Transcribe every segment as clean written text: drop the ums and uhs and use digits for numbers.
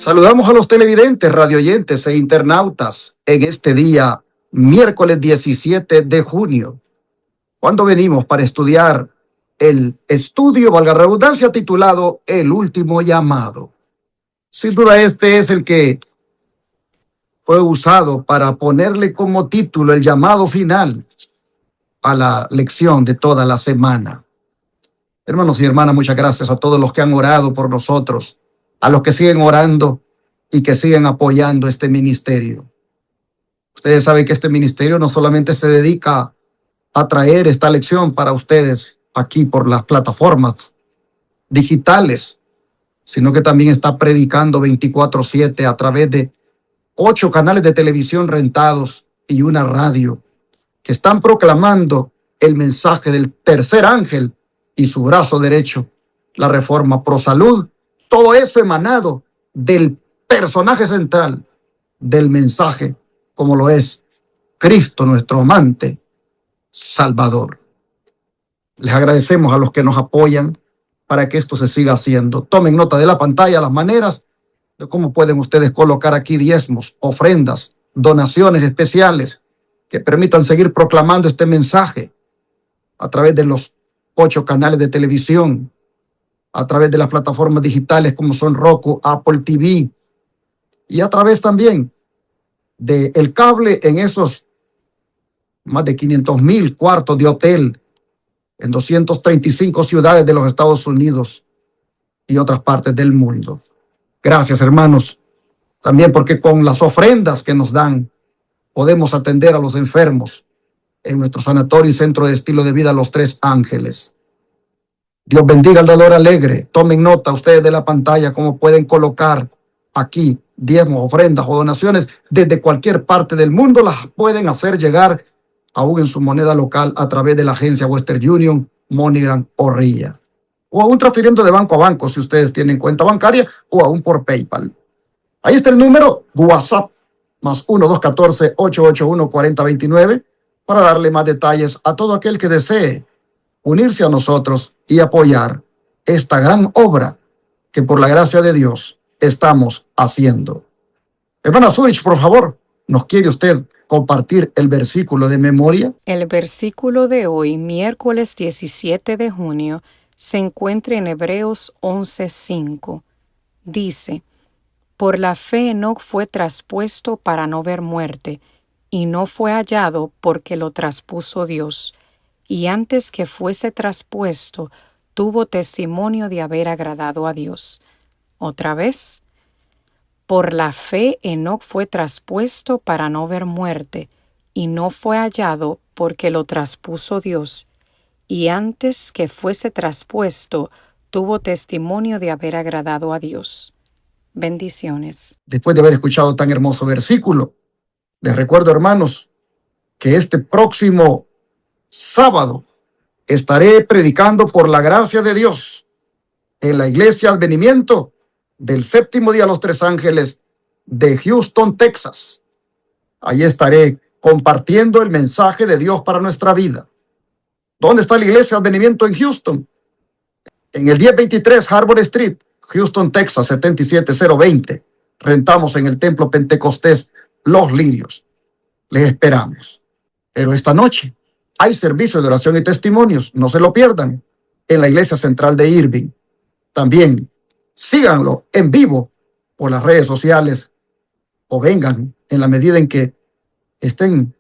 Saludamos a los televidentes, radioyentes e internautas en este día, miércoles 17 de junio, cuando venimos para estudiar el estudio, valga la redundancia, titulado El Último Llamado. Sin duda este es el que fue usado para ponerle como título el llamado final a la lección de toda la semana. Hermanos y hermanas, muchas gracias a todos los que han orado por nosotros, a los que siguen orando y que siguen apoyando este ministerio. Ustedes saben que este ministerio no solamente se dedica a traer esta lección para ustedes aquí por las plataformas digitales, sino que también está predicando 24/7 a través de 8 canales de televisión rentados y una radio que están proclamando el mensaje del tercer ángel y su brazo derecho, la reforma pro salud, todo eso emanado del personaje central del mensaje, como lo es Cristo, nuestro amante Salvador. Les agradecemos a los que nos apoyan para que esto se siga haciendo. Tomen nota de la pantalla, las maneras de cómo pueden ustedes colocar aquí diezmos, ofrendas, donaciones especiales que permitan seguir proclamando este mensaje a través de los 8 canales de televisión, a través de las plataformas digitales como son Roku, Apple TV, y a través también del cable en esos más de 500,000 cuartos de hotel en 235 ciudades de los Estados Unidos y otras partes del mundo. Gracias, hermanos, también porque con las ofrendas que nos dan podemos atender a los enfermos en nuestro sanatorio y centro de estilo de vida Los Tres Ángeles. Dios bendiga al dador alegre. Tomen nota ustedes de la pantalla cómo pueden colocar aquí diezmos, ofrendas o donaciones desde cualquier parte del mundo. Las pueden hacer llegar aún en su moneda local a través de la agencia Western Union, MoneyGram o RIA. O aún transfiriendo de banco a banco si ustedes tienen cuenta bancaria o aún por PayPal. Ahí está el número WhatsApp +1 214 881 4029 para darle más detalles a todo aquel que desee unirse a nosotros y apoyar esta gran obra que por la gracia de Dios estamos haciendo. Hermana Zurich, por favor, ¿nos quiere usted compartir el versículo de memoria? El versículo de hoy, miércoles 17 de junio, se encuentra en Hebreos 11:5. Dice: Por la fe Enoc fue traspuesto para no ver muerte, y no fue hallado porque lo traspuso Dios, y antes que fuese traspuesto, tuvo testimonio de haber agradado a Dios. Otra vez. Por la fe Enoc fue traspuesto para no ver muerte, y no fue hallado porque lo traspuso Dios, y antes que fuese traspuesto, tuvo testimonio de haber agradado a Dios. Bendiciones. Después de haber escuchado tan hermoso versículo, les recuerdo, hermanos, que este próximo sábado estaré predicando por la gracia de Dios en la iglesia Advenimiento del séptimo día de los Tres Ángeles de Houston, Texas. Allí estaré compartiendo el mensaje de Dios para nuestra vida. ¿Dónde está la iglesia Advenimiento en Houston? En el 1023 Harbor Street, Houston, Texas, 77020. Rentamos en el templo Pentecostés Los Lirios. Les esperamos. Pero esta noche hay servicio de oración y testimonios. No se lo pierdan en la iglesia central de Irving. También síganlo en vivo por las redes sociales o vengan en la medida en que estén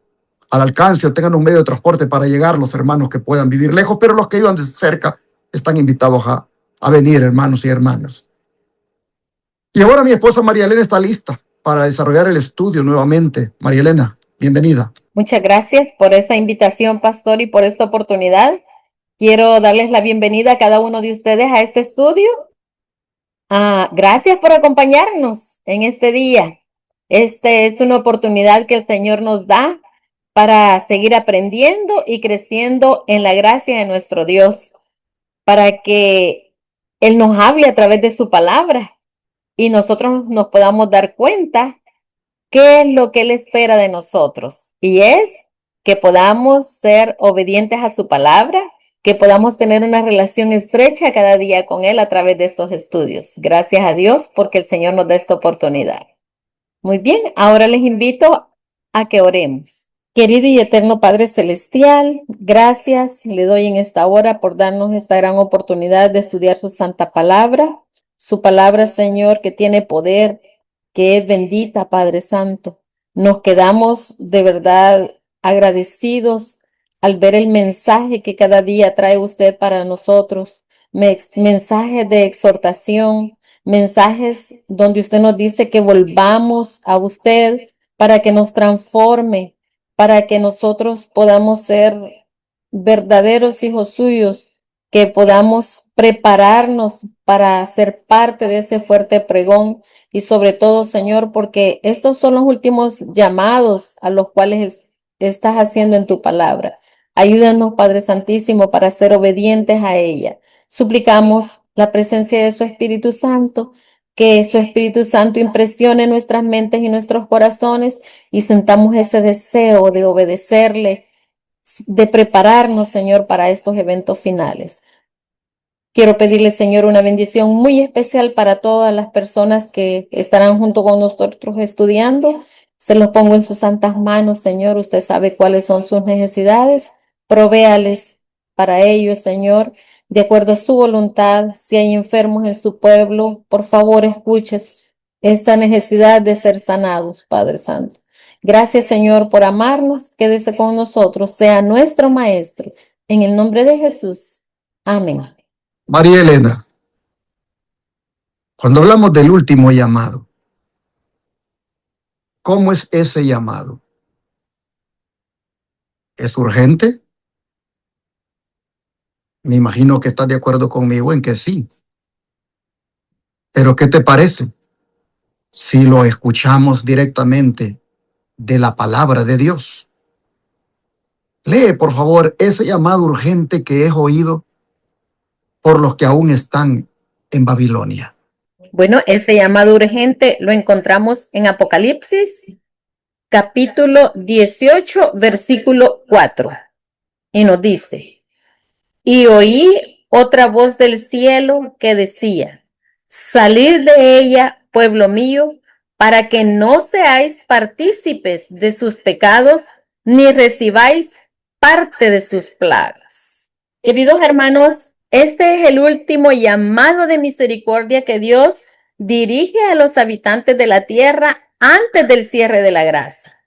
al alcance o tengan un medio de transporte para llegar los hermanos que puedan vivir lejos, pero los que vivan de cerca están invitados a venir, hermanos y hermanas. Y ahora mi esposa María Elena está lista para desarrollar el estudio nuevamente. María Elena, bienvenida. Muchas gracias por esa invitación, pastor, y por esta oportunidad. Quiero darles la bienvenida a cada uno de ustedes a este estudio. Gracias por acompañarnos en este día. Esta es una oportunidad que el Señor nos da para seguir aprendiendo y creciendo en la gracia de nuestro Dios, para que Él nos hable a través de su palabra y nosotros nos podamos dar cuenta qué es lo que Él espera de nosotros. Y es que podamos ser obedientes a su palabra, que podamos tener una relación estrecha cada día con Él a través de estos estudios. Gracias a Dios porque el Señor nos da esta oportunidad. Muy bien, ahora les invito a que oremos. Querido y eterno Padre Celestial, gracias le doy en esta hora por darnos esta gran oportunidad de estudiar su santa palabra, su palabra, Señor, que tiene poder, que es bendita, Padre Santo. Nos quedamos de verdad agradecidos al ver el mensaje que cada día trae usted para nosotros, mensajes de exhortación, mensajes donde usted nos dice que volvamos a usted para que nos transforme, para que nosotros podamos ser verdaderos hijos suyos, que podamos prepararnos para ser parte de ese fuerte pregón y sobre todo, Señor, porque estos son los últimos llamados a los cuales estás haciendo en tu palabra. Ayúdanos, Padre Santísimo, para ser obedientes a ella. Suplicamos la presencia de su Espíritu Santo, que su Espíritu Santo impresione nuestras mentes y nuestros corazones y sentamos ese deseo de obedecerle, de prepararnos, Señor, para estos eventos finales. Quiero pedirle, Señor, una bendición muy especial para todas las personas que estarán junto con nosotros estudiando. Se los pongo en sus santas manos, Señor. Usted sabe cuáles son sus necesidades. Provéales para ellos, Señor, de acuerdo a su voluntad. Si hay enfermos en su pueblo, por favor, escuches esta necesidad de ser sanados, Padre Santo. Gracias, Señor, por amarnos. Quédese con nosotros. Sea nuestro Maestro. En el nombre de Jesús. Amén. María Elena, cuando hablamos del último llamado, ¿cómo es ese llamado? ¿Es urgente? Me imagino que estás de acuerdo conmigo en que sí. Pero ¿qué te parece si lo escuchamos directamente de la palabra de Dios? Lee, por favor, ese llamado urgente que es oído por los que aún están en Babilonia. Bueno, ese llamado urgente lo encontramos en Apocalipsis, capítulo 18, versículo 4. Y nos dice, y oí otra voz del cielo que decía, salid de ella, pueblo mío, para que no seáis partícipes de sus pecados, ni recibáis parte de sus plagas. Queridos hermanos, este es el último llamado de misericordia que Dios dirige a los habitantes de la tierra antes del cierre de la gracia.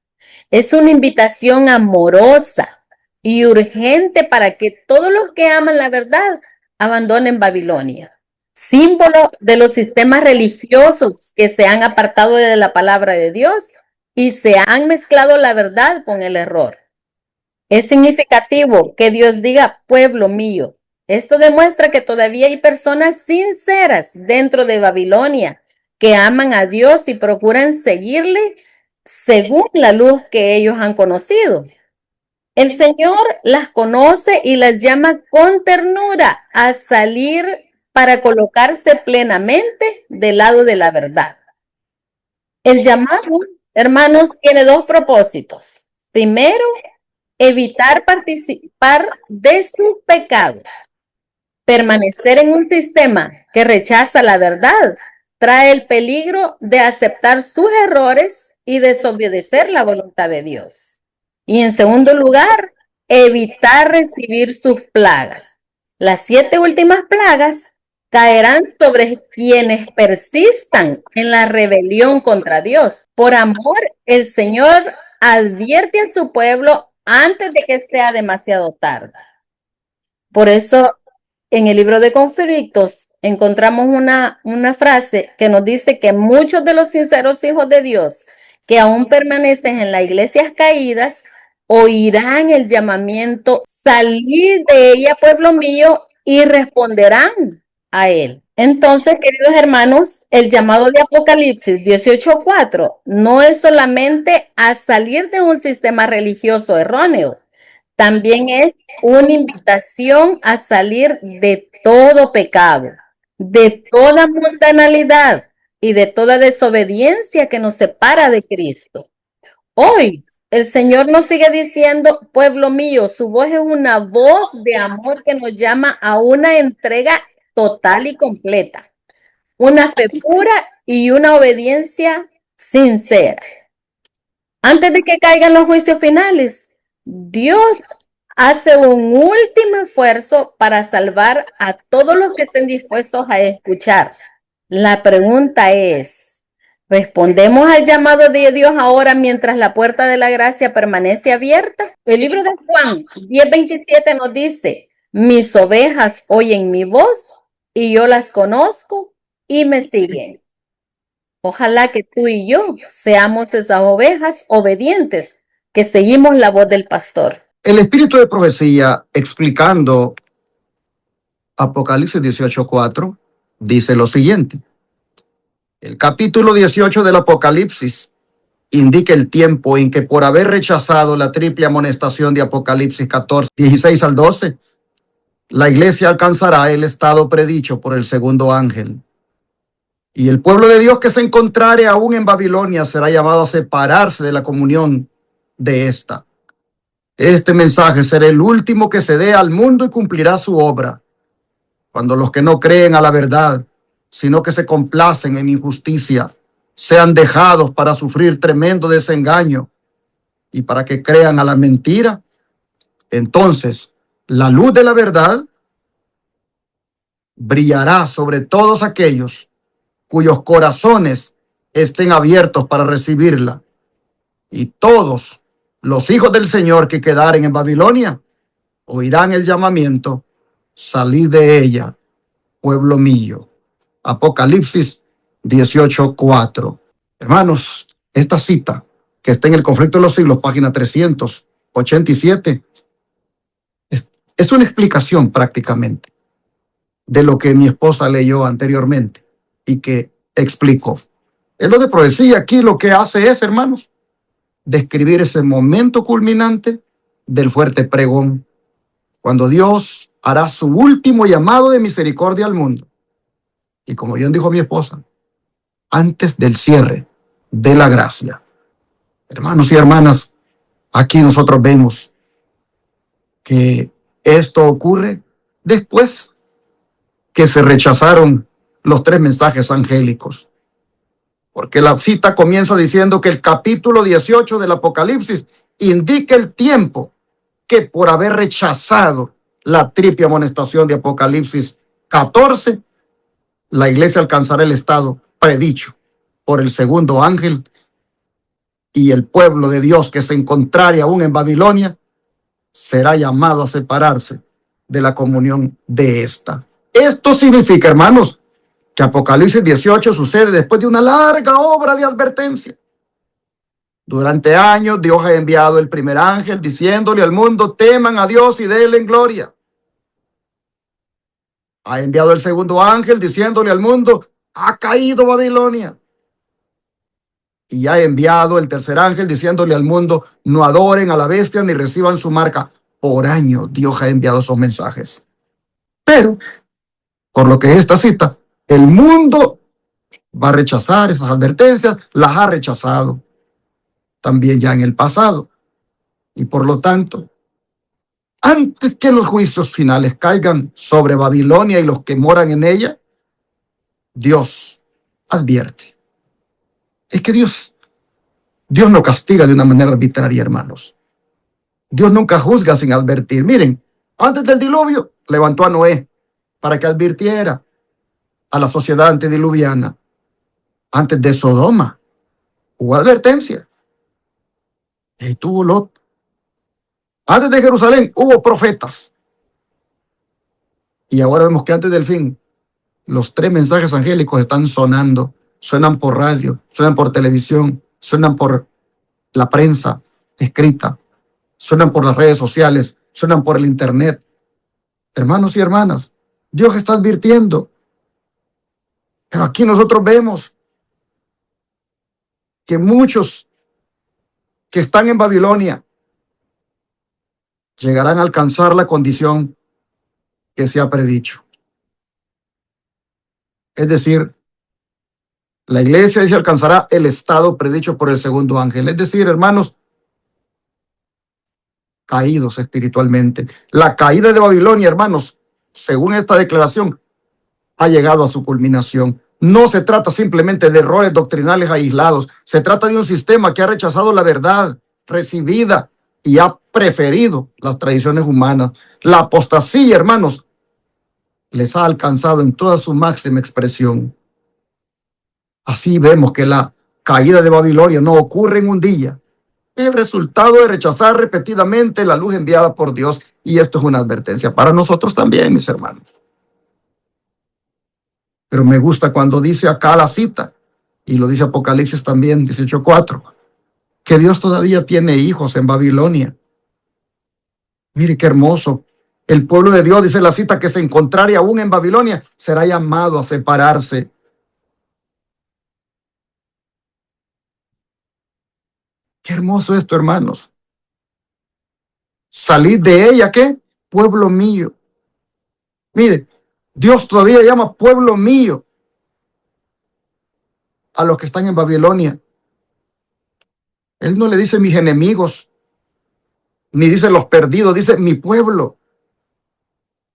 Es una invitación amorosa y urgente para que todos los que aman la verdad abandonen Babilonia, símbolo de los sistemas religiosos que se han apartado de la palabra de Dios y se han mezclado la verdad con el error. Es significativo que Dios diga, pueblo mío. Esto demuestra que todavía hay personas sinceras dentro de Babilonia que aman a Dios y procuran seguirle según la luz que ellos han conocido. El Señor las conoce y las llama con ternura a salir para colocarse plenamente del lado de la verdad. El llamado, hermanos, tiene dos propósitos. Primero, evitar participar de sus pecados. Permanecer en un sistema que rechaza la verdad trae el peligro de aceptar sus errores y desobedecer la voluntad de Dios. Y en segundo lugar, evitar recibir sus plagas. Las 7 últimas plagas caerán sobre quienes persistan en la rebelión contra Dios. Por amor, el Señor advierte a su pueblo antes de que sea demasiado tarde. Por eso, en el libro de Conflictos encontramos una frase que nos dice que muchos de los sinceros hijos de Dios que aún permanecen en las iglesias caídas oirán el llamamiento, salir de ella, pueblo mío, y responderán a él. Entonces, queridos hermanos, el llamado de Apocalipsis 18:4 no es solamente a salir de un sistema religioso erróneo, también es una invitación a salir de todo pecado, de toda mundanalidad y de toda desobediencia que nos separa de Cristo. Hoy el Señor nos sigue diciendo, pueblo mío, su voz es una voz de amor que nos llama a una entrega total y completa, una fe pura y una obediencia sincera. Antes de que caigan los juicios finales, Dios hace un último esfuerzo para salvar a todos los que estén dispuestos a escuchar. La pregunta es, ¿respondemos al llamado de Dios ahora mientras la puerta de la gracia permanece abierta? El libro de Juan 10:27 nos dice, mis ovejas oyen mi voz y yo las conozco y me siguen. Ojalá que tú y yo seamos esas ovejas obedientes que seguimos la voz del pastor. El espíritu de profecía, explicando Apocalipsis 18:4, dice lo siguiente. El capítulo 18 del Apocalipsis indica el tiempo en que, por haber rechazado la triple amonestación de Apocalipsis 14:16 al 12, la iglesia alcanzará el estado predicho por el segundo ángel. Y el pueblo de Dios que se encontrare aún en Babilonia será llamado a separarse de la comunión de esta. Este mensaje será el último que se dé al mundo y cumplirá su obra. Cuando los que no creen a la verdad, sino que se complacen en injusticia, sean dejados para sufrir tremendo desengaño y para que crean a la mentira, entonces la luz de la verdad brillará sobre todos aquellos cuyos corazones estén abiertos para recibirla. Y todos los hijos del Señor que quedaren en Babilonia oirán el llamamiento: salid de ella, pueblo mío. Apocalipsis 18:4. Hermanos, esta cita que está en el Conflicto de los Siglos, página 387, es una explicación prácticamente de lo que mi esposa leyó anteriormente y que explicó. Es lo de profecía aquí, lo que hace es, hermanos, describir ese momento culminante del fuerte pregón, cuando Dios hará su último llamado de misericordia al mundo. Y como bien dijo mi esposa, antes del cierre de la gracia. Hermanos y hermanas, aquí nosotros vemos que esto ocurre después que se rechazaron los 3 mensajes angélicos. Porque la cita comienza diciendo que el capítulo 18 del Apocalipsis indica el tiempo que, por haber rechazado la triple amonestación de Apocalipsis 14, la iglesia alcanzará el estado predicho por el segundo ángel, y el pueblo de Dios que se encontrare aún en Babilonia será llamado a separarse de la comunión de esta. Esto significa, hermanos, que Apocalipsis 18 sucede después de una larga obra de advertencia. Durante años Dios ha enviado el primer ángel diciéndole al mundo: teman a Dios y denle en gloria. Ha enviado el segundo ángel diciéndole al mundo: ha caído Babilonia. Y ha enviado el tercer ángel diciéndole al mundo: no adoren a la bestia ni reciban su marca. Por años Dios ha enviado esos mensajes. Pero, por lo que es esta cita, el mundo va a rechazar esas advertencias, las ha rechazado también ya en el pasado. Y por lo tanto, antes que los juicios finales caigan sobre Babilonia y los que moran en ella, Dios advierte. Es que Dios no castiga de una manera arbitraria, hermanos. Dios nunca juzga sin advertir. Miren, antes del diluvio levantó a Noé para que advirtiera a la sociedad antediluviana. Antes de Sodoma hubo advertencia. Y tuvo Lot. Antes de Jerusalén hubo profetas. Y ahora vemos que antes del fin, los 3 mensajes angélicos están sonando. Suenan por radio, suenan por televisión, suenan por la prensa escrita, suenan por las redes sociales, suenan por el internet. Hermanos y hermanas, Dios está advirtiendo. Pero aquí nosotros vemos que muchos que están en Babilonia llegarán a alcanzar la condición que se ha predicho. Es decir, la iglesia se alcanzará el estado predicho por el segundo ángel. Es decir, hermanos, caídos espiritualmente. La caída de Babilonia, hermanos, según esta declaración, ha llegado a su culminación. No se trata simplemente de errores doctrinales aislados, se trata de un sistema que ha rechazado la verdad recibida y ha preferido las tradiciones humanas. La apostasía, hermanos, les ha alcanzado en toda su máxima expresión. Así vemos que la caída de Babilonia no ocurre en un día. Es el resultado de rechazar repetidamente la luz enviada por Dios. Y esto es una advertencia para nosotros también, mis hermanos. Pero me gusta cuando dice acá la cita, y lo dice Apocalipsis también, 18:4, que Dios todavía tiene hijos en Babilonia. Mire qué hermoso. El pueblo de Dios, dice la cita, que se encontrare aún en Babilonia, será llamado a separarse. Qué hermoso esto, hermanos. Salid de ella, ¿qué? Pueblo mío. Mire, Dios todavía llama pueblo mío a los que están en Babilonia. Él no le dice mis enemigos, ni dice los perdidos, dice mi pueblo.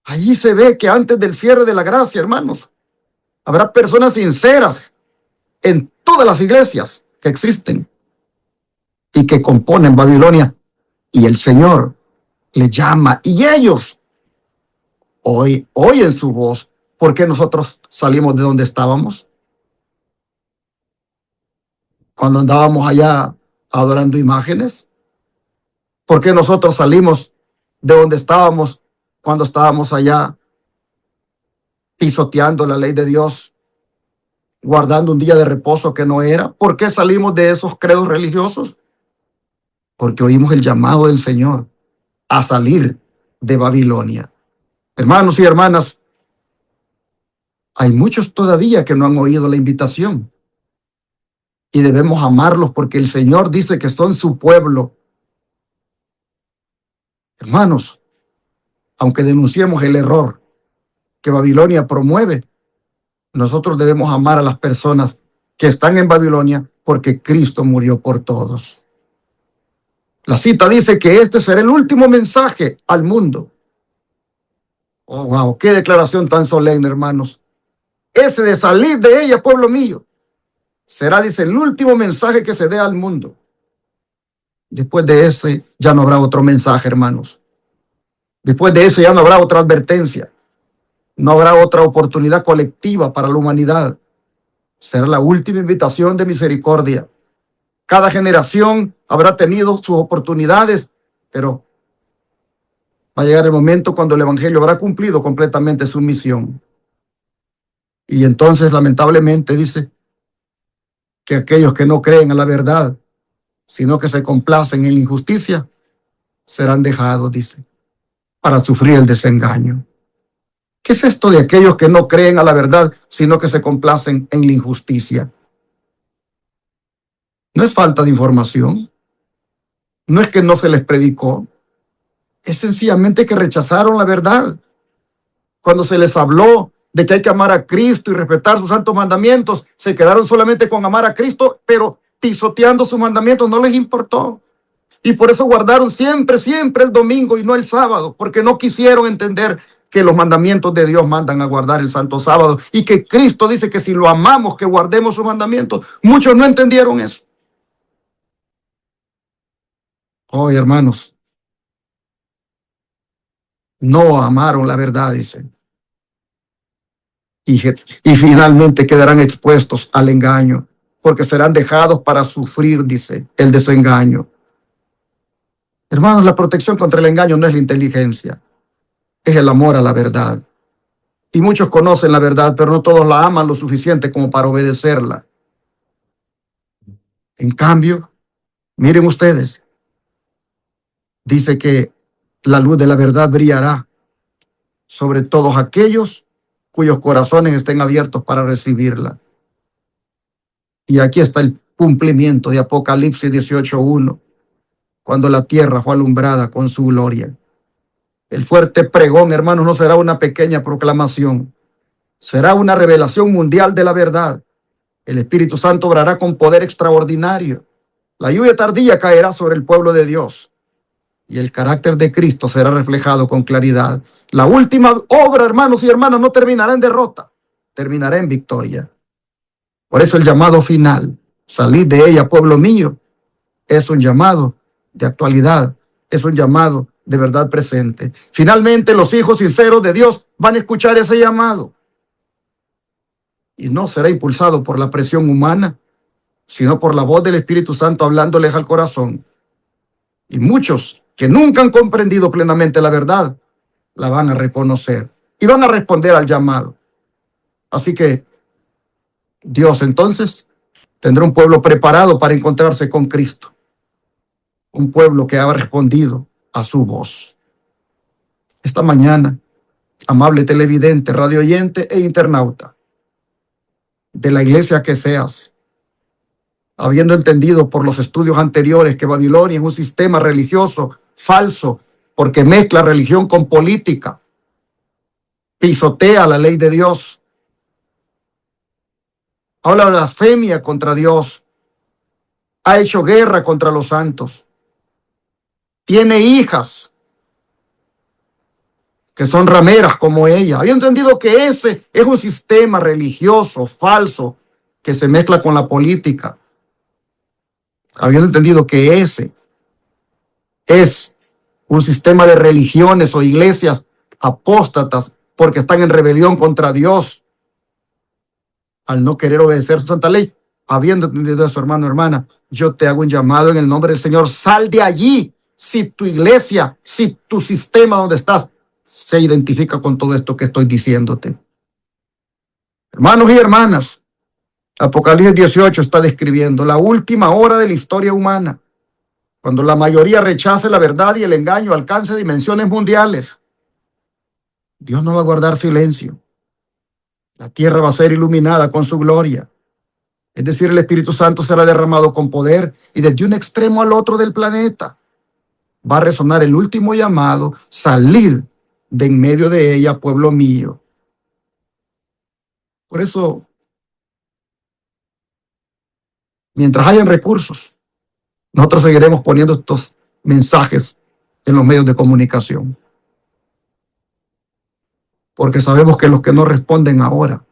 Allí se ve que antes del cierre de la gracia, hermanos, habrá personas sinceras en todas las iglesias que existen y que componen Babilonia. Y el Señor le llama y ellos oyen su voz. ¿Por qué nosotros salimos de donde estábamos? Cuando andábamos allá adorando imágenes. ¿Por qué nosotros salimos de donde estábamos cuando estábamos allá pisoteando la ley de Dios, guardando un día de reposo que no era? ¿Por qué salimos de esos credos religiosos? Porque oímos el llamado del Señor a salir de Babilonia. Hermanos y hermanas, hay muchos todavía que no han oído la invitación y debemos amarlos porque el Señor dice que son su pueblo. Hermanos, aunque denunciemos el error que Babilonia promueve, nosotros debemos amar a las personas que están en Babilonia porque Cristo murió por todos. La cita dice que este será el último mensaje al mundo. Oh, wow, qué declaración tan solemne, hermanos. Ese de salir de ella, pueblo mío, será, dice, el último mensaje que se dé al mundo. Después de ese ya no habrá otro mensaje, hermanos. Después de ese ya no habrá otra advertencia. No habrá otra oportunidad colectiva para la humanidad. Será la última invitación de misericordia. Cada generación habrá tenido sus oportunidades, pero va a llegar el momento cuando el Evangelio habrá cumplido completamente su misión. Y entonces, lamentablemente, dice que aquellos que no creen a la verdad, sino que se complacen en la injusticia, serán dejados, dice, para sufrir el desengaño. ¿Qué es esto de aquellos que no creen a la verdad, sino que se complacen en la injusticia? No es falta de información, no es que no se les predicó, es sencillamente que rechazaron la verdad. Cuando se les habló de que hay que amar a Cristo y respetar sus santos mandamientos, se quedaron solamente con amar a Cristo, pero pisoteando sus mandamientos no les importó. Y por eso guardaron siempre el domingo y no el sábado, porque no quisieron entender que los mandamientos de Dios mandan a guardar el santo sábado y que Cristo dice que si lo amamos, que guardemos sus mandamientos. Muchos no entendieron eso. Hoy, hermanos, no amaron la verdad, dicen. Y finalmente quedarán expuestos al engaño, porque serán dejados para sufrir, dice, el desengaño. Hermanos, la protección contra el engaño no es la inteligencia, es el amor a la verdad. Y muchos conocen la verdad, pero no todos la aman lo suficiente como para obedecerla. En cambio, miren ustedes, dice que la luz de la verdad brillará sobre todos aquellos cuyos corazones estén abiertos para recibirla. Y aquí está el cumplimiento de Apocalipsis 18:1, cuando la tierra fue alumbrada con su gloria. El fuerte pregón, hermanos, no será una pequeña proclamación, será una revelación mundial de la verdad. El Espíritu Santo obrará con poder extraordinario. La lluvia tardía caerá sobre el pueblo de Dios. y el carácter de Cristo será reflejado con claridad. La última obra, hermanos y hermanas, no terminará en derrota, terminará en victoria. Por eso el llamado final, salid de ella, pueblo mío, es un llamado de actualidad, es un llamado de verdad presente. Finalmente, los hijos sinceros de Dios van a escuchar ese llamado. Y no será impulsado por la presión humana, sino por la voz del Espíritu Santo hablándoles al corazón. Y muchos que nunca han comprendido plenamente la verdad, la van a reconocer y van a responder al llamado. Así que Dios entonces tendrá un pueblo preparado para encontrarse con Cristo. Un pueblo que ha respondido a su voz. Esta mañana, amable televidente, radio oyente e internauta, de la iglesia que seas, habiendo entendido por los estudios anteriores que Babilonia es un sistema religioso falso, porque mezcla religión con política, pisotea la ley de Dios, habla blasfemia contra Dios, ha hecho guerra contra los santos, tiene hijas que son rameras como ella. Había entendido que ese es un sistema religioso falso que se mezcla con la política. Habiendo entendido que ese es un sistema de religiones o iglesias apóstatas porque están en rebelión contra Dios al no querer obedecer su santa ley. Habiendo entendido eso, hermano, hermana, yo te hago un llamado en el nombre del Señor. Sal de allí. Si tu iglesia, si tu sistema donde estás se identifica con todo esto que estoy diciéndote. Hermanos y hermanas, Apocalipsis 18 está describiendo la última hora de la historia humana, cuando la mayoría rechace la verdad y el engaño alcance dimensiones mundiales. Dios no va a guardar silencio. La tierra va a ser iluminada con su gloria. Es decir, el Espíritu Santo será derramado con poder y desde un extremo al otro del planeta va a resonar el último llamado: salid de en medio de ella, pueblo mío. Por eso, mientras hayan recursos, nosotros seguiremos poniendo estos mensajes en los medios de comunicación. Porque sabemos que los que no responden ahora,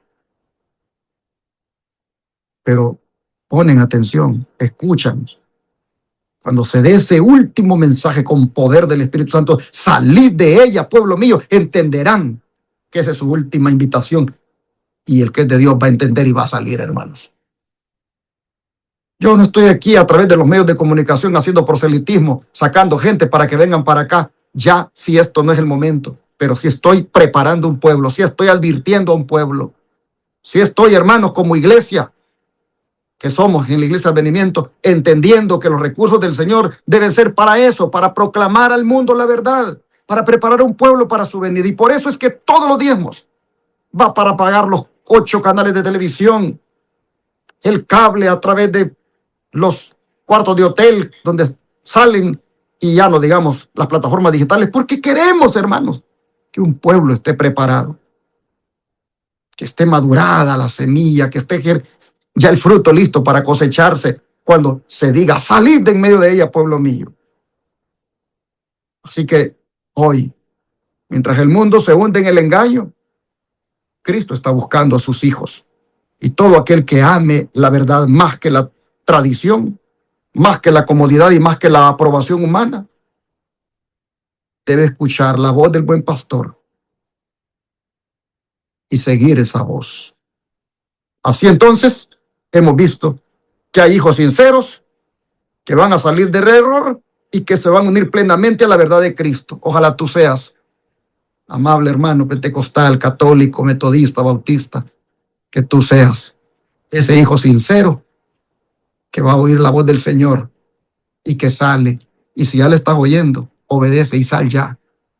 pero ponen atención, escuchan, cuando se dé ese último mensaje con poder del Espíritu Santo, salid de ella, pueblo mío, entenderán que esa es su última invitación. Y el que es de Dios va a entender y va a salir, hermanos. Yo no estoy aquí a través de los medios de comunicación haciendo proselitismo, sacando gente para que vengan para acá. Ya, si esto no es el momento, pero si estoy preparando un pueblo, si estoy advirtiendo a un pueblo, si estoy, hermanos, como iglesia, que somos en la Iglesia de Advenimiento, entendiendo que los recursos del Señor deben ser para eso, para proclamar al mundo la verdad, para preparar a un pueblo para su venida. Y por eso es que todos los diezmos va para pagar los 8 canales de televisión, el cable a través de los cuartos de hotel donde salen, y ya no digamos las plataformas digitales, porque queremos, hermanos, que un pueblo esté preparado, que esté madurada la semilla, que esté ya el fruto listo para cosecharse cuando se diga: salid de en medio de ella, pueblo mío. Así que hoy, mientras el mundo se hunde en el engaño, Cristo está buscando a sus hijos. Y todo aquel que ame la verdad más que la tradición, más que la comodidad y más que la aprobación humana, debe escuchar la voz del buen pastor y seguir esa voz. Así entonces, hemos visto que hay hijos sinceros que van a salir del error y que se van a unir plenamente a la verdad de Cristo. Ojalá tú seas, amable hermano pentecostal, católico, metodista, bautista, que tú seas ese hijo sincero que va a oír la voz del Señor y que sale. Y si ya le estás oyendo, obedece y sal ya.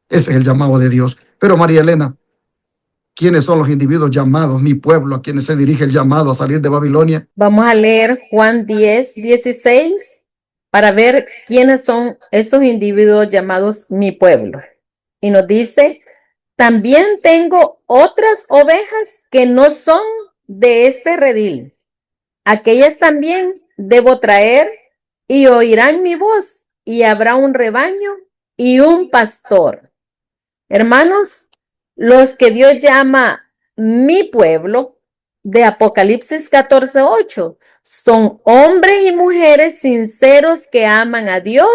Ese es el llamado de Dios. Pero María Elena, ¿quiénes son los individuos llamados, mi pueblo, a quienes se dirige el llamado a salir de Babilonia? Vamos a leer Juan 10:16 para ver quiénes son esos individuos llamados mi pueblo. Y nos dice: también tengo otras ovejas que no son de este redil. Aquellas también debo traer y oirán mi voz, y habrá un rebaño y un pastor. Hermanos, los que Dios llama mi pueblo, de Apocalipsis 14:8, son hombres y mujeres sinceros que aman a Dios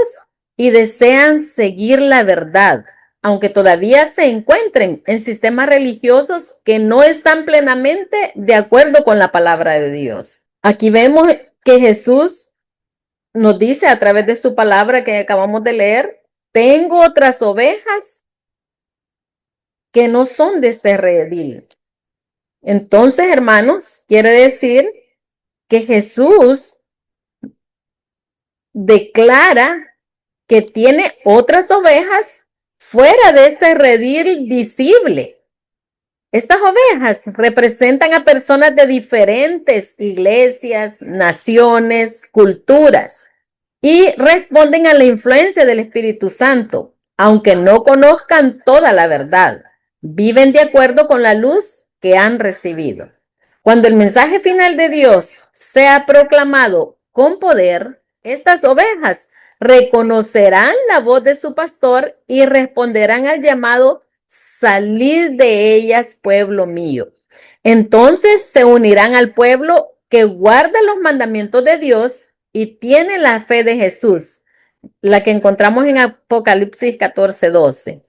y desean seguir la verdad, aunque todavía se encuentren en sistemas religiosos que no están plenamente de acuerdo con la palabra de Dios. Aquí vemos que Jesús nos dice a través de su palabra que acabamos de leer: tengo otras ovejas que no son de este redil. Entonces, hermanos, quiere decir que Jesús declara que tiene otras ovejas fuera de ese redil visible. Estas ovejas representan a personas de diferentes iglesias, naciones, culturas y responden a la influencia del Espíritu Santo, aunque no conozcan toda la verdad. Viven de acuerdo con la luz que han recibido. Cuando el mensaje final de Dios sea proclamado con poder, estas ovejas reconocerán la voz de su pastor y responderán al llamado: salid de ellas, pueblo mío. Entonces se unirán al pueblo que guarda los mandamientos de Dios y tiene la fe de Jesús, la que encontramos en Apocalipsis 14:12.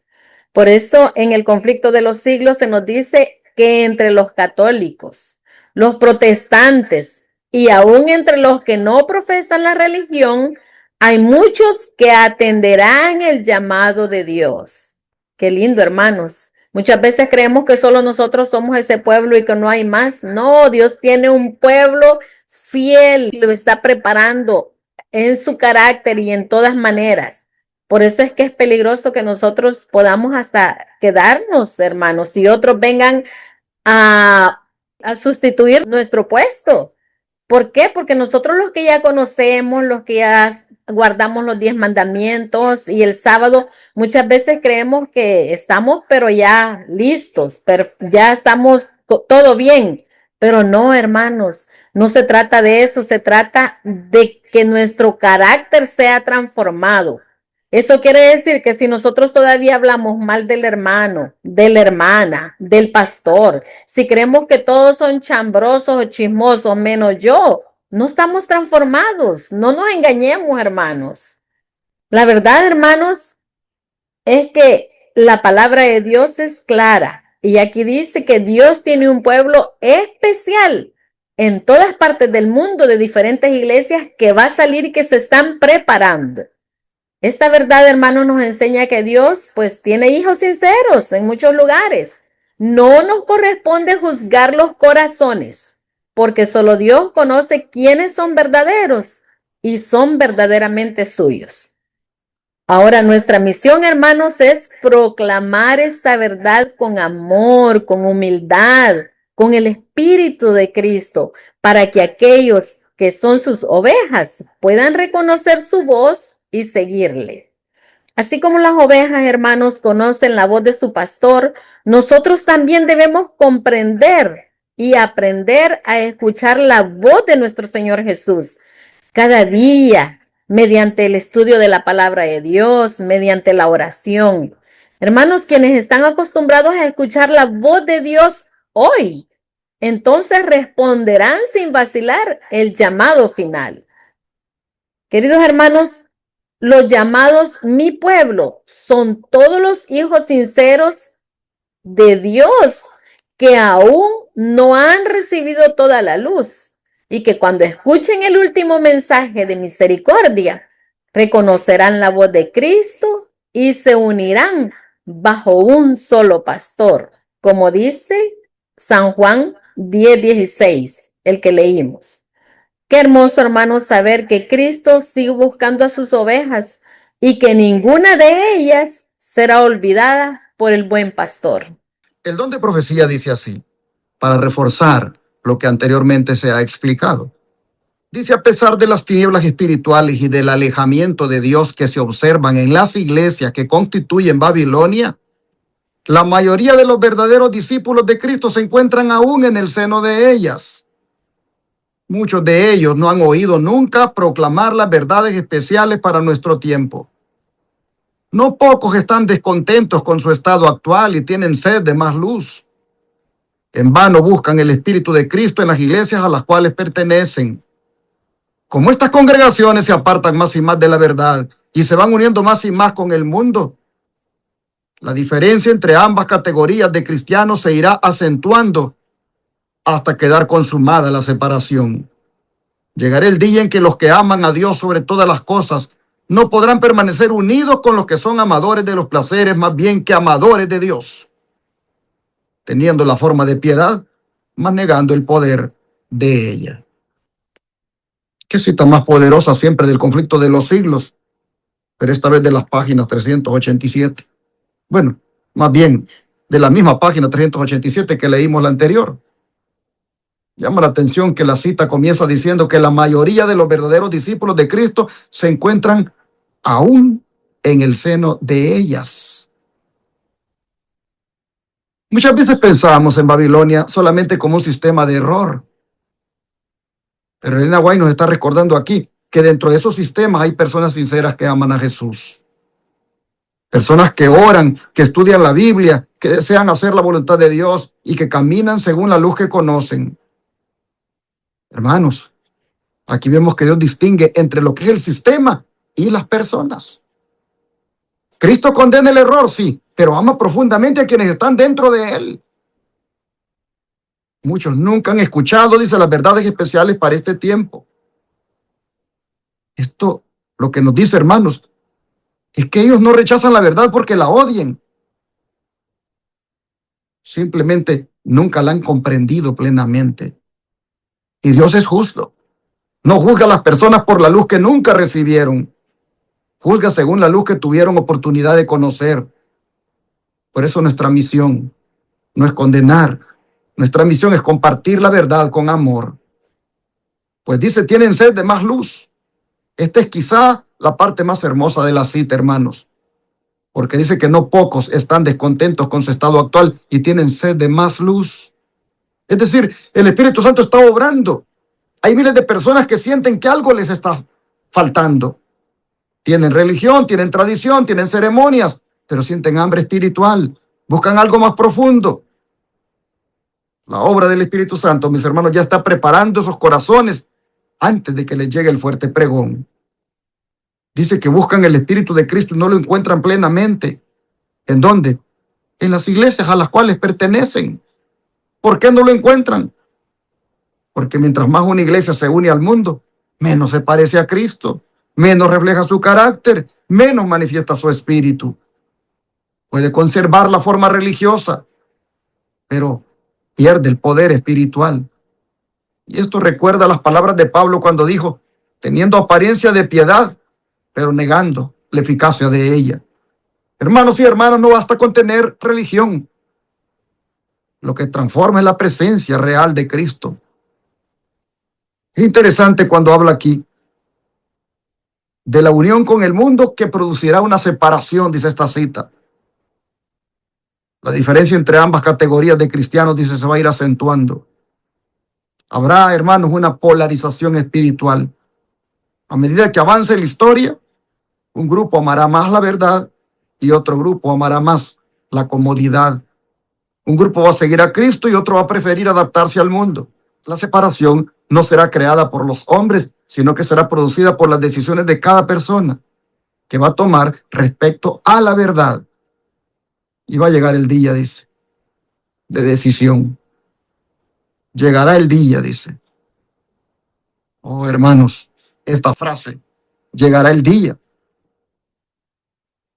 Por eso en el conflicto de los siglos se nos dice que entre los católicos, los protestantes y aún entre los que no profesan la religión, hay muchos que atenderán el llamado de Dios. Qué lindo, hermanos. Muchas veces creemos que solo nosotros somos ese pueblo y que no hay más. No, Dios tiene un pueblo fiel, lo está preparando en su carácter y en todas maneras. Por eso es que es peligroso que nosotros podamos hasta quedarnos, hermanos, y otros vengan a sustituir nuestro puesto. ¿Por qué? Porque nosotros los que ya conocemos, los que ya guardamos los 10 mandamientos y el sábado, muchas veces creemos que estamos, pero ya listos, pero ya estamos todo bien. Pero no, hermanos, no se trata de eso, se trata de que nuestro carácter sea transformado. Eso quiere decir que si nosotros todavía hablamos mal del hermano, de la hermana, del pastor, si creemos que todos son chambrosos o chismosos, menos yo, no estamos transformados. No nos engañemos, hermanos. La verdad, hermanos, es que la palabra de Dios es clara. Y aquí dice que Dios tiene un pueblo especial en todas partes del mundo, de diferentes iglesias, que va a salir y que se están preparando. Esta verdad, hermanos, nos enseña que Dios, pues, tiene hijos sinceros en muchos lugares. No nos corresponde juzgar los corazones, porque solo Dios conoce quiénes son verdaderos y son verdaderamente suyos. Ahora, nuestra misión, hermanos, es proclamar esta verdad con amor, con humildad, con el Espíritu de Cristo, para que aquellos que son sus ovejas puedan reconocer su voz y seguirle. Así como las ovejas, hermanos, conocen la voz de su pastor, nosotros también debemos comprender y aprender a escuchar la voz de nuestro Señor Jesús cada día, mediante el estudio de la palabra de Dios, mediante la oración. Hermanos, quienes están acostumbrados a escuchar la voz de Dios hoy, entonces responderán sin vacilar el llamado final. Queridos hermanos, los llamados mi pueblo son todos los hijos sinceros de Dios que aún no han recibido toda la luz y que cuando escuchen el último mensaje de misericordia, reconocerán la voz de Cristo y se unirán bajo un solo pastor, como dice San Juan 10:16, el que leímos. Qué hermoso, hermanos, saber que Cristo sigue buscando a sus ovejas y que ninguna de ellas será olvidada por el buen pastor. El don de profecía dice así, para reforzar lo que anteriormente se ha explicado. Dice, a pesar de las tinieblas espirituales y del alejamiento de Dios que se observan en las iglesias que constituyen Babilonia, la mayoría de los verdaderos discípulos de Cristo se encuentran aún en el seno de ellas. Muchos de ellos no han oído nunca proclamar las verdades especiales para nuestro tiempo. No pocos están descontentos con su estado actual y tienen sed de más luz. En vano buscan el Espíritu de Cristo en las iglesias a las cuales pertenecen. Como estas congregaciones se apartan más y más de la verdad y se van uniendo más y más con el mundo, la diferencia entre ambas categorías de cristianos se irá acentuando hasta quedar consumada la separación. Llegará el día en que los que aman a Dios sobre todas las cosas no podrán permanecer unidos con los que son amadores de los placeres más bien que amadores de Dios, teniendo la forma de piedad, mas negando el poder de ella. Qué cita más poderosa siempre del conflicto de los siglos, pero esta vez de las páginas 387. Bueno, más bien de la misma página 387 que leímos la anterior. Llama la atención que la cita comienza diciendo que la mayoría de los verdaderos discípulos de Cristo se encuentran aún en el seno de ellas. Muchas veces pensamos en Babilonia solamente como un sistema de error. Pero Elena White nos está recordando aquí que dentro de esos sistemas hay personas sinceras que aman a Jesús. Personas que oran, que estudian la Biblia, que desean hacer la voluntad de Dios y que caminan según la luz que conocen. Hermanos, aquí vemos que Dios distingue entre lo que es el sistema y las personas. Cristo condena el error, sí, pero ama profundamente a quienes están dentro de él. Muchos nunca han escuchado, dice, las verdades especiales para este tiempo. Esto, lo que nos dice, hermanos, es que ellos no rechazan la verdad porque la odien. Simplemente nunca la han comprendido plenamente. Y Dios es justo. No juzga a las personas por la luz que nunca recibieron. Juzga según la luz que tuvieron oportunidad de conocer. Por eso nuestra misión no es condenar. Nuestra misión es compartir la verdad con amor. Pues dice, tienen sed de más luz. Esta es quizá la parte más hermosa de la cita, hermanos. Porque dice que no pocos están descontentos con su estado actual y tienen sed de más luz. Es decir, el Espíritu Santo está obrando. Hay miles de personas que sienten que algo les está faltando. Tienen religión, tienen tradición, tienen ceremonias, pero sienten hambre espiritual. Buscan algo más profundo. La obra del Espíritu Santo, mis hermanos, ya está preparando esos corazones antes de que les llegue el fuerte pregón. Dice que buscan el Espíritu de Cristo y no lo encuentran plenamente. ¿En dónde? En las iglesias a las cuales pertenecen. ¿Por qué no lo encuentran? Porque mientras más una iglesia se une al mundo, menos se parece a Cristo, menos refleja su carácter, menos manifiesta su espíritu. Puede conservar la forma religiosa, pero pierde el poder espiritual. Y esto recuerda las palabras de Pablo cuando dijo, teniendo apariencia de piedad, pero negando la eficacia de ella. Hermanos y hermanas, no basta con tener religión. Lo que transforma es la presencia real de Cristo. Es interesante cuando habla aquí de la unión con el mundo que producirá una separación, dice esta cita. La diferencia entre ambas categorías de cristianos, dice, se va a ir acentuando. Habrá, hermanos, una polarización espiritual. A medida que avance la historia, un grupo amará más la verdad y otro grupo amará más la comodidad. Un grupo va a seguir a Cristo y otro va a preferir adaptarse al mundo. La separación no será creada por los hombres, sino que será producida por las decisiones de cada persona que va a tomar respecto a la verdad. Y va a llegar el día, dice, de decisión. Llegará el día, dice. Oh, hermanos, esta frase, llegará el día,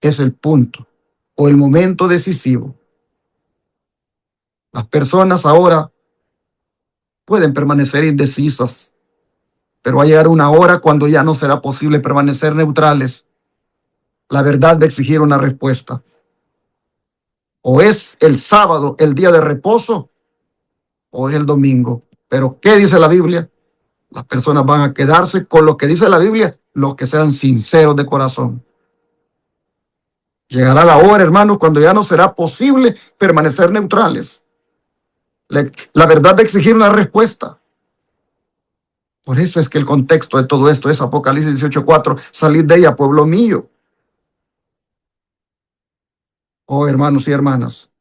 es el punto o el momento decisivo. Las personas ahora pueden permanecer indecisas, pero va a llegar una hora cuando ya no será posible permanecer neutrales. La verdad va a exigir una respuesta. O es el sábado el día de reposo, o es el domingo. Pero ¿qué dice la Biblia? Las personas van a quedarse con lo que dice la Biblia, los que sean sinceros de corazón. Llegará la hora, hermanos, cuando ya no será posible permanecer neutrales. La verdad va a exigir una respuesta. Por eso es que el contexto de todo esto es Apocalipsis 18:4, salid de ella, pueblo mío. Oh, hermanos y hermanas,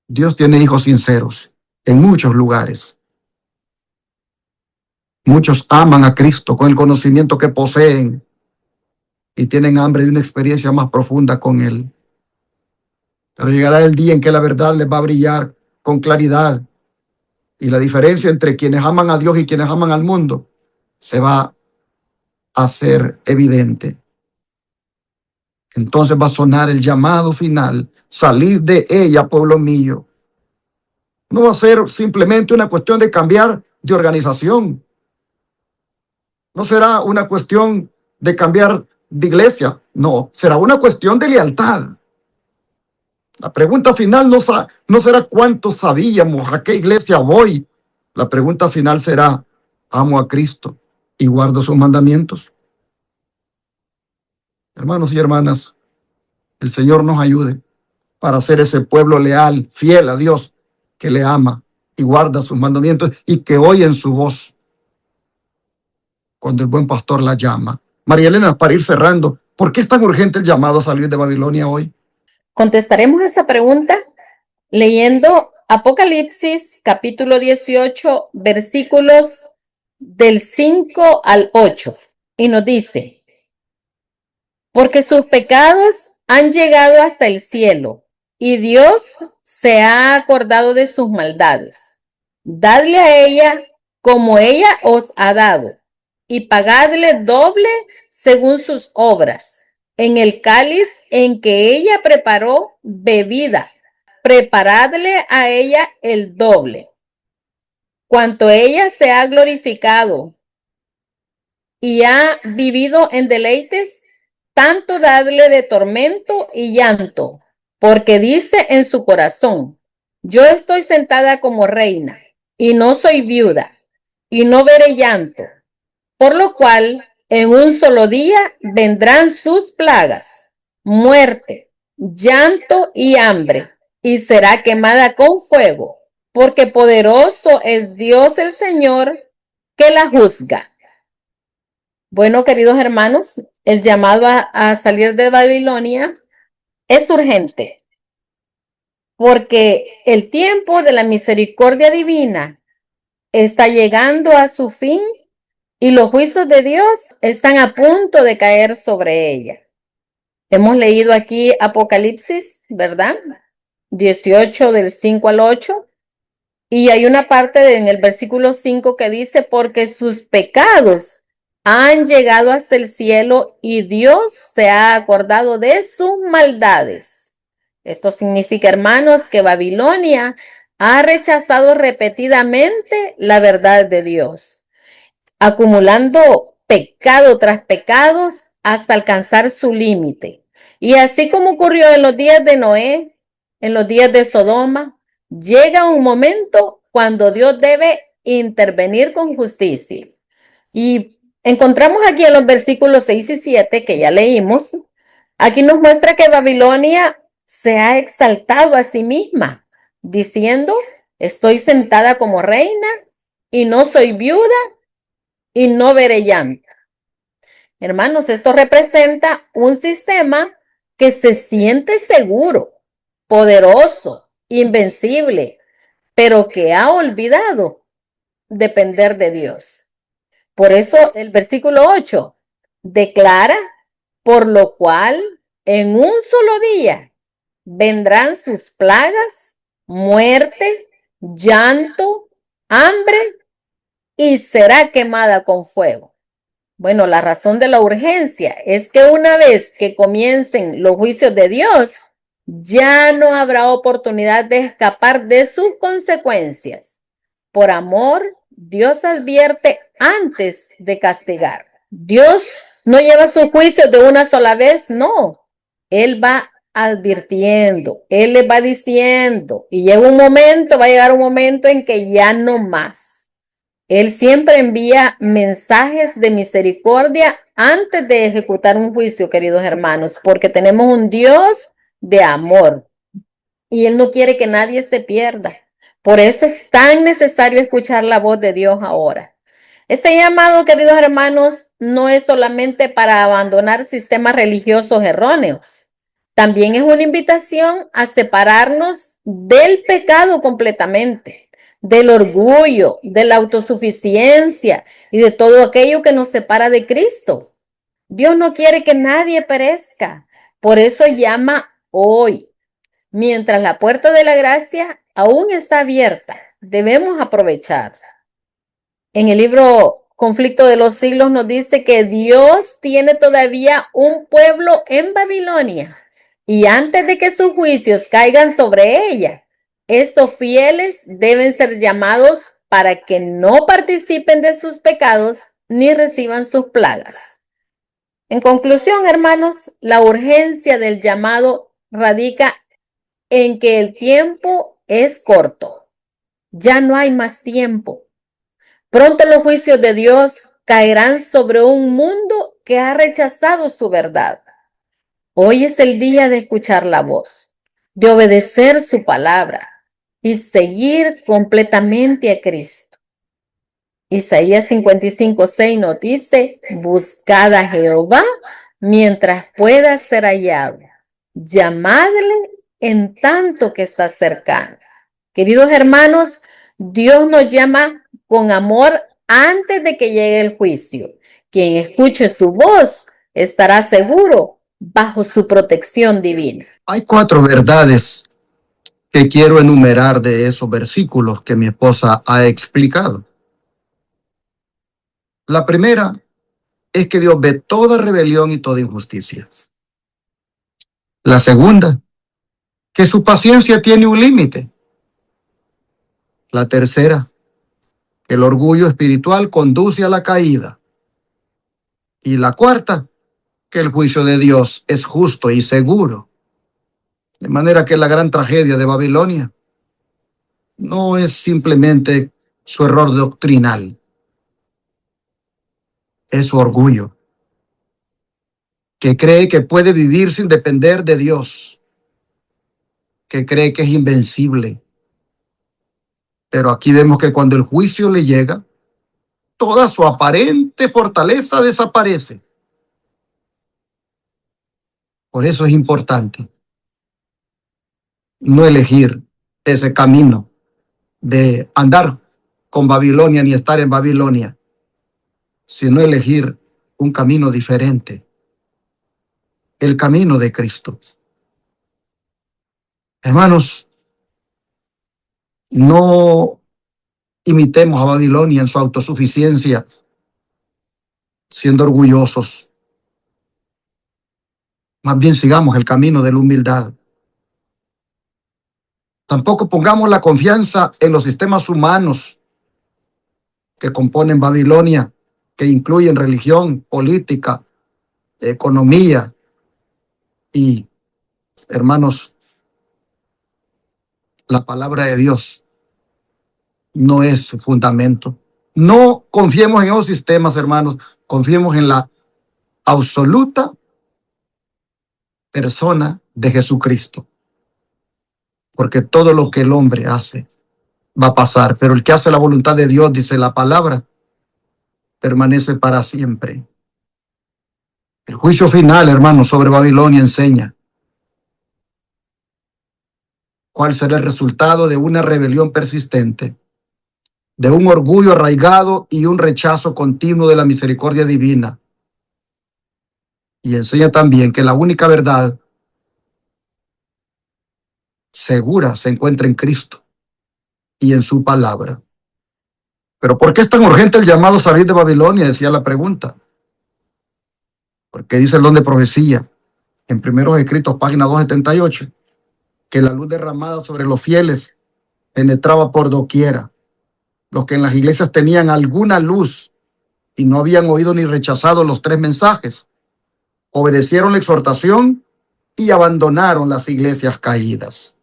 Dios tiene hijos sinceros en muchos lugares. Muchos aman a Cristo con el conocimiento que poseen y tienen hambre de una experiencia más profunda con Él. Pero llegará el día en que la verdad les va a brillar con claridad y la diferencia entre quienes aman a Dios y quienes aman al mundo se va a hacer evidente. Entonces va a sonar el llamado final: salid de ella, pueblo mío. No va a ser simplemente una cuestión de cambiar de organización. No será una cuestión de cambiar de iglesia. No, será una cuestión de lealtad. La pregunta final no será cuánto sabíamos, a qué iglesia voy. La pregunta final será: ¿amo a Cristo y guardo sus mandamientos? Hermanos y hermanas, el Señor nos ayude para ser ese pueblo leal, fiel a Dios, que le ama y guarda sus mandamientos y que oyen su voz cuando el buen pastor la llama. María Elena, para ir cerrando, ¿por qué es tan urgente el llamado a salir de Babilonia hoy? Contestaremos esa pregunta leyendo Apocalipsis capítulo 18, versículos del 5 al 8. Y nos dice: porque sus pecados han llegado hasta el cielo, y Dios se ha acordado de sus maldades. Dadle a ella como ella os ha dado, y pagadle doble según sus obras. En el cáliz en que ella preparó bebida, preparadle a ella el doble. Cuanto ella se ha glorificado y ha vivido en deleites, tanto dadle de tormento y llanto, porque dice en su corazón: yo estoy sentada como reina, y no soy viuda, y no veré llanto. Por lo cual, en un solo día vendrán sus plagas, muerte, llanto y hambre, y será quemada con fuego, porque poderoso es Dios el Señor que la juzga. Bueno, queridos hermanos, el llamado a salir de Babilonia es urgente, porque el tiempo de la misericordia divina está llegando a su fin y los juicios de Dios están a punto de caer sobre ella. Hemos leído aquí Apocalipsis, ¿verdad? 18 del 5 al 8. Y hay una parte en el versículo 5 que dice: porque sus pecados han llegado hasta el cielo y Dios se ha acordado de sus maldades. Esto significa, hermanos, que Babilonia ha rechazado repetidamente la verdad de Dios, acumulando pecado tras pecados hasta alcanzar su límite. Y así como ocurrió en los días de Noé, en los días de Sodoma, llega un momento cuando Dios debe intervenir con justicia. Y encontramos aquí en los versículos 6 y 7 que ya leímos, aquí nos muestra que Babilonia se ha exaltado a sí misma, diciendo: estoy sentada como reina y no soy viuda y no veré llanto. Hermanos, esto representa un sistema que se siente seguro, poderoso, invencible, pero que ha olvidado depender de Dios. Por eso el versículo 8 declara: por lo cual en un solo día vendrán sus plagas, muerte, llanto, hambre, y será quemada con fuego. Bueno, la razón de la urgencia es que una vez que comiencen los juicios de Dios, ya no habrá oportunidad de escapar de sus consecuencias. Por amor, Dios advierte antes de castigar. Dios no lleva sus juicios de una sola vez, no. Él va advirtiendo, Él le va diciendo, y llega un momento, va a llegar un momento en que ya no más. Él siempre envía mensajes de misericordia antes de ejecutar un juicio, queridos hermanos, porque tenemos un Dios de amor y Él no quiere que nadie se pierda. Por eso es tan necesario escuchar la voz de Dios ahora. Este llamado, queridos hermanos, no es solamente para abandonar sistemas religiosos erróneos. También es una invitación a separarnos del pecado completamente, del orgullo, de la autosuficiencia y de todo aquello que nos separa de Cristo. Dios no quiere que nadie perezca. Por eso llama hoy. Mientras la puerta de la gracia aún está abierta, debemos aprovecharla. En el libro Conflicto de los Siglos nos dice que Dios tiene todavía un pueblo en Babilonia y antes de que sus juicios caigan sobre ella, estos fieles deben ser llamados para que no participen de sus pecados ni reciban sus plagas. En conclusión, hermanos, la urgencia del llamado radica en que el tiempo es corto. Ya no hay más tiempo. Pronto los juicios de Dios caerán sobre un mundo que ha rechazado su verdad. Hoy es el día de escuchar la voz, de obedecer su palabra y seguir completamente a Cristo. Isaías 55:6 nos dice: buscad a Jehová mientras pueda ser hallado, llamadle en tanto que está cercano. Queridos hermanos, Dios nos llama con amor antes de que llegue el juicio. Quien escuche su voz estará seguro bajo su protección divina. Hay 4 verdades que quiero enumerar de esos versículos que mi esposa ha explicado. La primera es que Dios ve toda rebelión y toda injusticia. La segunda, que su paciencia tiene un límite. La tercera, que el orgullo espiritual conduce a la caída. Y la cuarta, que el juicio de Dios es justo y seguro. De manera que la gran tragedia de Babilonia no es simplemente su error doctrinal, es su orgullo, que cree que puede vivir sin depender de Dios, que cree que es invencible. Pero aquí vemos que cuando el juicio le llega, toda su aparente fortaleza desaparece. Por eso es importante no elegir ese camino de andar con Babilonia ni estar en Babilonia, sino elegir un camino diferente, el camino de Cristo. Hermanos, no imitemos a Babilonia en su autosuficiencia, siendo orgullosos. Más bien sigamos el camino de la humildad. Tampoco pongamos la confianza en los sistemas humanos que componen Babilonia, que incluyen religión, política, economía y, hermanos, la palabra de Dios no es su fundamento. No confiemos en esos sistemas, hermanos, confiemos en la absoluta persona de Jesucristo, porque todo lo que el hombre hace va a pasar, pero el que hace la voluntad de Dios, dice la palabra, permanece para siempre. El juicio final, hermanos, sobre Babilonia enseña cuál será el resultado de una rebelión persistente, de un orgullo arraigado y un rechazo continuo de la misericordia divina. Y enseña también que la única verdad segura se encuentra en Cristo y en su palabra. Pero ¿por qué es tan urgente el llamado a salir de Babilonia? Decía la pregunta. Porque dice el don de profecía en Primeros Escritos, página 278, que la luz derramada sobre los fieles penetraba por doquiera. Los que en las iglesias tenían alguna luz y no habían oído ni rechazado los 3 mensajes, obedecieron la exhortación y abandonaron las iglesias caídas.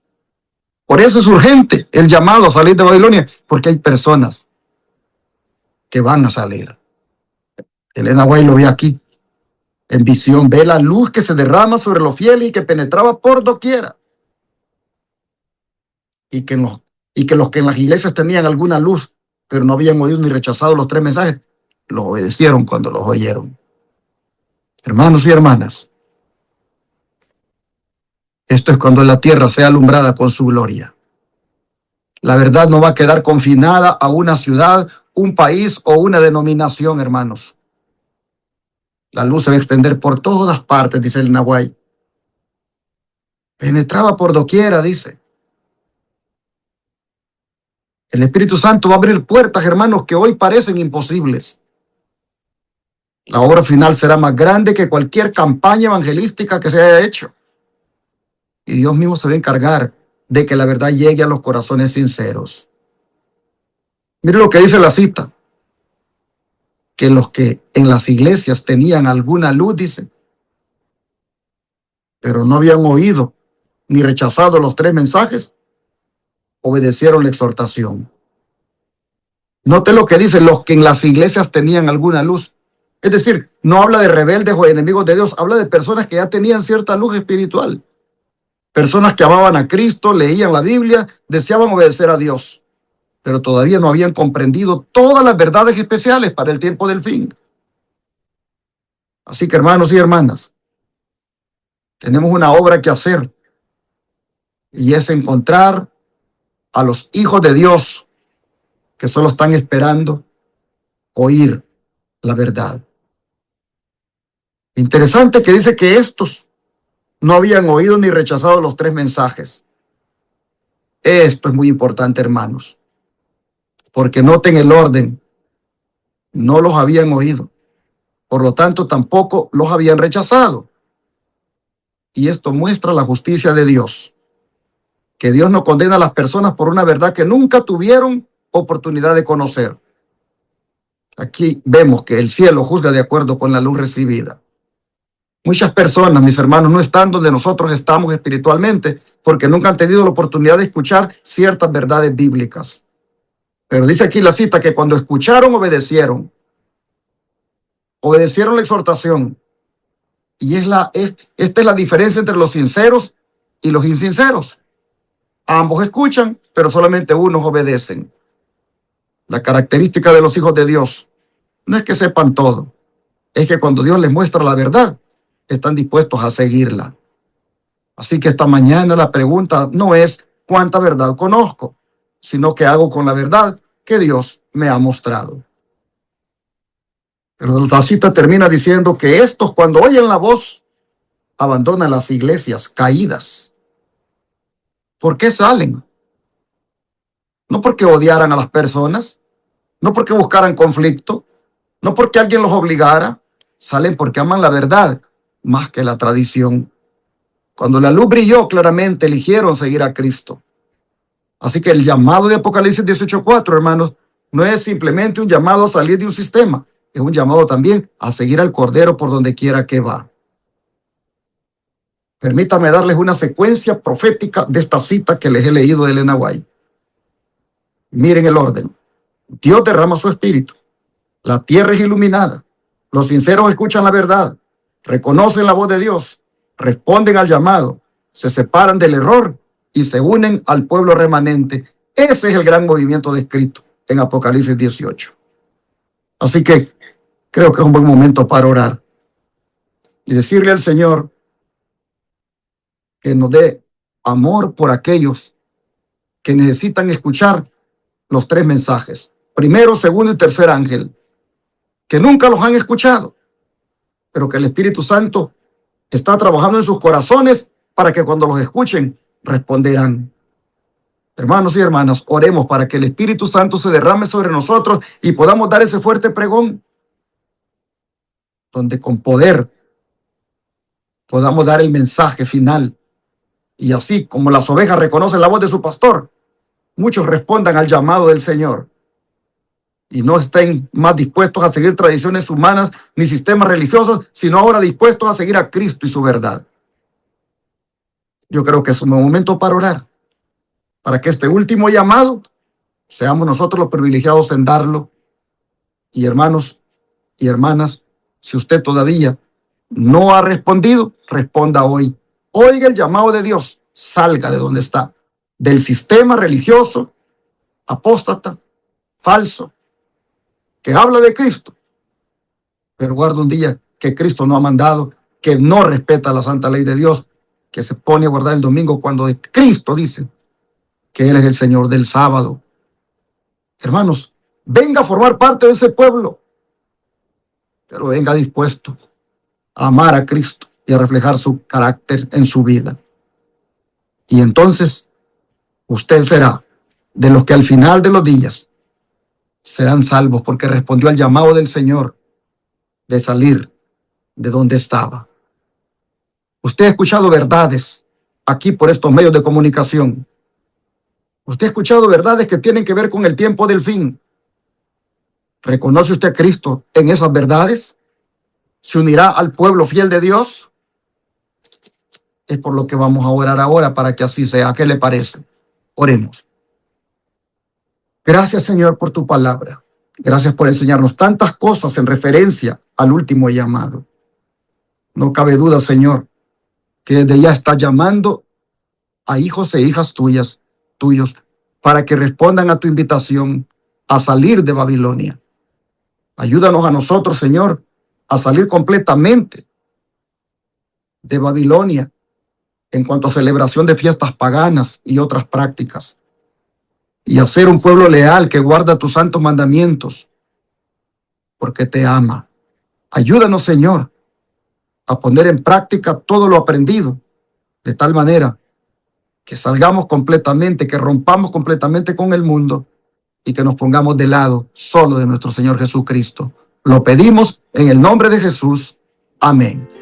Por eso es urgente el llamado a salir de Babilonia, porque hay personas que van a salir. Elena White lo ve aquí, en visión, ve la luz que se derrama sobre los fieles y que penetraba por doquiera. Y que los que en las iglesias tenían alguna luz, pero no habían oído ni rechazado los 3 mensajes, los obedecieron cuando los oyeron. Hermanos y hermanas, esto es cuando la tierra sea alumbrada con su gloria. La verdad no va a quedar confinada a una ciudad, un país o una denominación, hermanos. La luz se va a extender por todas partes, dice el Nahuay. Penetraba por doquiera, dice. El Espíritu Santo va a abrir puertas, hermanos, que hoy parecen imposibles. La obra final será más grande que cualquier campaña evangelística que se haya hecho. Y Dios mismo se va a encargar de que la verdad llegue a los corazones sinceros. Mire lo que dice la cita. Que los que en las iglesias tenían alguna luz, dice, pero no habían oído ni rechazado los 3 mensajes, obedecieron la exhortación. Note lo que dice, los que en las iglesias tenían alguna luz. Es decir, no habla de rebeldes o enemigos de Dios, habla de personas que ya tenían cierta luz espiritual. Personas que amaban a Cristo, leían la Biblia, deseaban obedecer a Dios, pero todavía no habían comprendido todas las verdades especiales para el tiempo del fin. Así que, hermanos y hermanas, tenemos una obra que hacer, y es encontrar a los hijos de Dios que solo están esperando oír la verdad. Interesante que dice que estos no habían oído ni rechazado los 3 mensajes. Esto es muy importante, hermanos, porque noten el orden. No los habían oído, por lo tanto tampoco los habían rechazado. Y esto muestra la justicia de Dios, que Dios no condena a las personas por una verdad que nunca tuvieron oportunidad de conocer. Aquí vemos que el cielo juzga de acuerdo con la luz recibida. Muchas personas, mis hermanos, no están donde nosotros estamos espiritualmente porque nunca han tenido la oportunidad de escuchar ciertas verdades bíblicas. Pero dice aquí la cita que cuando escucharon, obedecieron la exhortación. Y esta es la diferencia entre los sinceros y los insinceros. Ambos escuchan, pero solamente unos obedecen. La característica de los hijos de Dios no es que sepan todo, es que cuando Dios les muestra la verdad, están dispuestos a seguirla. Así que esta mañana la pregunta no es cuánta verdad conozco, sino qué hago con la verdad que Dios me ha mostrado. Pero la cita termina diciendo que estos, cuando oyen la voz, abandonan las iglesias caídas. ¿Por qué salen? No porque odiaran a las personas, no porque buscaran conflicto, no porque alguien los obligara. Salen porque aman la verdad más que la tradición. Cuando la luz brilló claramente, eligieron seguir a Cristo. Así que el llamado de Apocalipsis 18:4, hermanos, no es simplemente un llamado a salir de un sistema, es un llamado también a seguir al Cordero por donde quiera que va. Permítame darles una secuencia profética de esta cita que les he leído de Elena White. Miren el orden. Dios derrama su espíritu. La tierra es iluminada. Los sinceros escuchan la verdad, reconocen la voz de Dios, responden al llamado, se separan del error y se unen al pueblo remanente. Ese es el gran movimiento descrito en Apocalipsis 18. Así que creo que es un buen momento para orar y decirle al Señor que nos dé amor por aquellos que necesitan escuchar los 3 mensajes, primero, segundo y tercer ángel, que nunca los han escuchado, pero que el Espíritu Santo está trabajando en sus corazones para que cuando los escuchen, responderán. Hermanos y hermanas, oremos para que el Espíritu Santo se derrame sobre nosotros y podamos dar ese fuerte pregón, donde con poder podamos dar el mensaje final. Y así como las ovejas reconocen la voz de su pastor, muchos respondan al llamado del Señor y no estén más dispuestos a seguir tradiciones humanas ni sistemas religiosos, sino ahora dispuestos a seguir a Cristo y su verdad. Yo creo que es un momento para orar, para que este último llamado seamos nosotros los privilegiados en darlo. Y hermanos y hermanas, si usted todavía no ha respondido, responda hoy. Oiga el llamado de Dios, salga de donde está, del sistema religioso, apóstata, falso, que habla de Cristo pero guarda un día que Cristo no ha mandado, que no respeta la santa ley de Dios, que se pone a guardar el domingo cuando Cristo dice que Él es el Señor del sábado. Hermanos, venga a formar parte de ese pueblo, pero venga dispuesto a amar a Cristo y a reflejar su carácter en su vida. Y entonces usted será de los que al final de los días serán salvos, porque respondió al llamado del Señor de salir de donde estaba. Usted ha escuchado verdades aquí por estos medios de comunicación. Usted ha escuchado verdades que tienen que ver con el tiempo del fin. ¿Reconoce usted a Cristo en esas verdades? ¿Se unirá al pueblo fiel de Dios? Es por lo que vamos a orar ahora, para que así sea. ¿Qué le parece? Oremos. Gracias, Señor, por tu palabra. Gracias por enseñarnos tantas cosas en referencia al último llamado. No cabe duda, Señor, que desde ya estás llamando a hijos e hijas tuyos, para que respondan a tu invitación a salir de Babilonia. Ayúdanos a nosotros, Señor, a salir completamente de Babilonia en cuanto a celebración de fiestas paganas y otras prácticas, y a ser un pueblo leal que guarda tus santos mandamientos, porque te ama. Ayúdanos, Señor, a poner en práctica todo lo aprendido, de tal manera que salgamos completamente, que rompamos completamente con el mundo y que nos pongamos de lado solo de nuestro Señor Jesucristo. Lo pedimos en el nombre de Jesús. Amén.